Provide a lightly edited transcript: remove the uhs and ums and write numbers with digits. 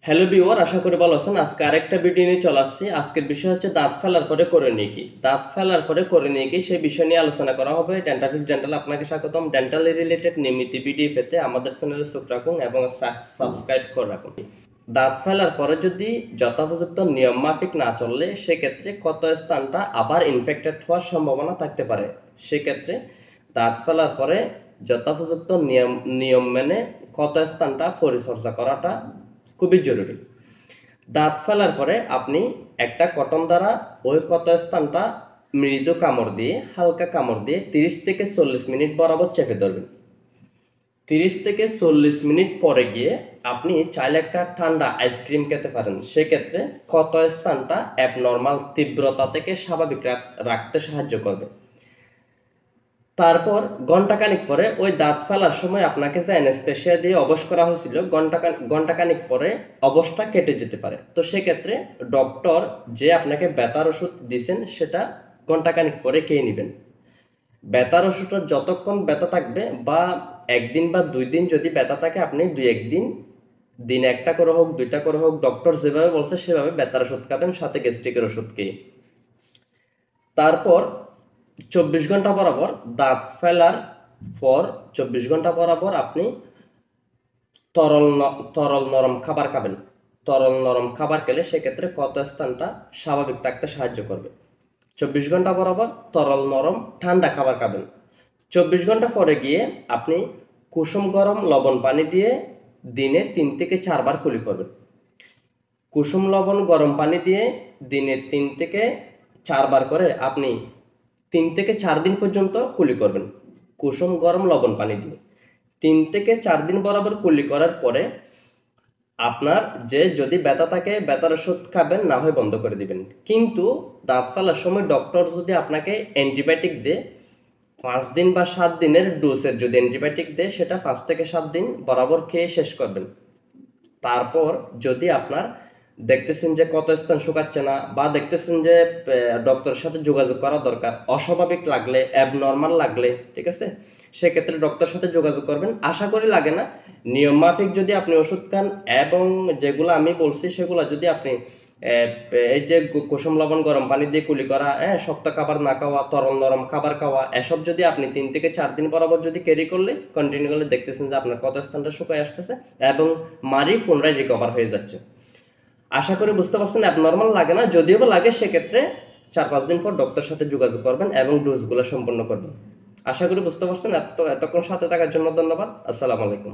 Hello viewer, আশা করি ভালো আছেন। আজকে আরেকটা ভিডিও নিয়ে চলে আসছি। আজকের বিষয় হচ্ছে দাঁত ফেলার পরে করণীয় কি। দাঁত ফেলার পরে করণীয় কি সেই বিষয় নিয়ে আলোচনা করা হবে। ডেন্টাফিক্স ডেন্টাল আপনাকে স্বাগতম। ডেন্টাল রিলেটেড নিয়মিত ভিডিও পেতে আমাদের চ্যানেলে চোখ রাখুন এবং সাবস্ক্রাইব করে রাখুন। দাঁত ফেলার পরে যদি যথাপযুক্ত নিয়ম মাফিক না চললে সেক্ষেত্রে ক্ষত স্থানটা আবার ইনফেক্টেড হওয়ার সম্ভাবনা থাকতে পারে। সেক্ষেত্রে দাঁত ফেলার পরে যথাপযুক্ত নিয়ম মেনে ক্ষত স্থানটা পরিচর্যা করাটা খুবই জরুরি। দাঁত ফেলার পরে আপনি একটা কটন দ্বারা ওই ক্ষত স্থানটা মৃদু কামড় দিয়ে, হালকা কামড় দিয়ে 30 থেকে 40 মিনিট বরাবর চেপে ধরবেন। 30 থেকে 40 মিনিট পরে গিয়ে আপনি চাইলে একটা ঠান্ডা আইসক্রিম খেতে পারেন। সেক্ষেত্রে ক্ষত স্থানটা অ্যাবনর্মাল তীব্রতা থেকে স্বাভাবিক রাখতে সাহায্য করবে। তারপর ঘন্টাখানিক পরে ওই দাঁত ফেলার সময় আপনাকে যে অ্যানেস্থেশিয়া দিয়ে অবশ করা হয়েছিল, ঘন্টাখানিক পরে অবশটা কেটে যেতে পারে। তো সেক্ষেত্রে ডক্টর যে আপনাকে ব্যথার ওষুধ দিয়েছেন সেটা ঘন্টাখানিক পরে খেয়ে নেবেন। ব্যথার ওষুধটা যতক্ষণ ব্যথা থাকবে, বা একদিন বা 2 দিন যদি ব্যথা থাকে, আপনি 2-1 দিন দিনে একটা করে হোক, 2টা করে হোক, ডক্টর যেভাবে বলছে সেভাবে ব্যথার ওষুধ খাবেন, সাথে গ্যাস্ট্রিকের ওষুধ খেয়ে। তারপর 24 ঘন্টা বরাবর দাঁত ফেলার পর 24 ঘন্টা বরাবর আপনি তরল নরম খাবার খাবেন। তরল নরম খাবার খেলে সেক্ষেত্রে ক্ষত স্থানটা স্বাভাবিক থাকতে সাহায্য করবে। 24 ঘন্টা বরাবর তরল নরম ঠান্ডা খাবার খাবেন। 24 ঘন্টা পরে গিয়ে আপনি কুসুম গরম লবণ পানি দিয়ে দিনে 3 থেকে 4 বার কুলি করবেন। কুসুম লবণ গরম পানি দিয়ে দিনে 3 থেকে 4 বার করে আপনি 3 থেকে 4 দিন পর্যন্ত কুলি করবেন কুসুম গরম লবণ পানি দিয়ে। 3 থেকে 4 দিন বরাবর কুলি করার পরে আপনার যদি ব্যথা থাকে, ব্যথার ওষুধ খাবেন, না হয় বন্ধ করে দিবেন। কিন্তু দাঁত ফেলার সময় ডক্টর যদি আপনাকে অ্যান্টিবায়োটিক দেয়, 5 দিন বা 7 দিনের ডোজের যদি অ্যান্টিবায়োটিক দেয়, সেটা 5 থেকে 7 দিন বরাবর খেয়ে শেষ করবেন। তারপর যদি আপনার দেখতেছেন যে কত স্থান শুকাচ্ছে না, বা দেখতেছেন যে ডক্টরের সাথে যোগাযোগ করা দরকার, অস্বাভাবিক লাগলে, অ্যাবনর্মাল লাগলে, ঠিক আছে, সেক্ষেত্রে ডক্টরের সাথে যোগাযোগ করবেন। আশা করি লাগে না। নিয়ম মাফিক যদি আপনি ওষুধ খান এবং যেগুলো আমি বলছি সেগুলো যদি আপনি এই যে কুসুম লবণ গরম পানি দিয়ে কুলি করা, শক্ত খাবার না খাওয়া, তরল নরম খাবার খাওয়া, এসব যদি আপনি 3 থেকে 4 দিন বরাবর যদি ক্যারি করলে, কন্টিনিউ করলে, দেখতেছেন যে আপনার কত স্থানটা শুকায় আসতেছে এবং মারি পুনরায় রিকভার হয়ে যাচ্ছে। আশা করি বুঝতে পারছেন। অ্যাবনর্মাল লাগে না, যদিও বা লাগে সেক্ষেত্রে 4-5 দিন পর ডক্টরের সাথে যোগাযোগ করবেন এবং ডোজগুলো সম্পন্ন করবেন। আশা করি বুঝতে পারছেন। এতক্ষণ সাথে থাকার জন্য ধন্যবাদ। আসসালামু আলাইকুম।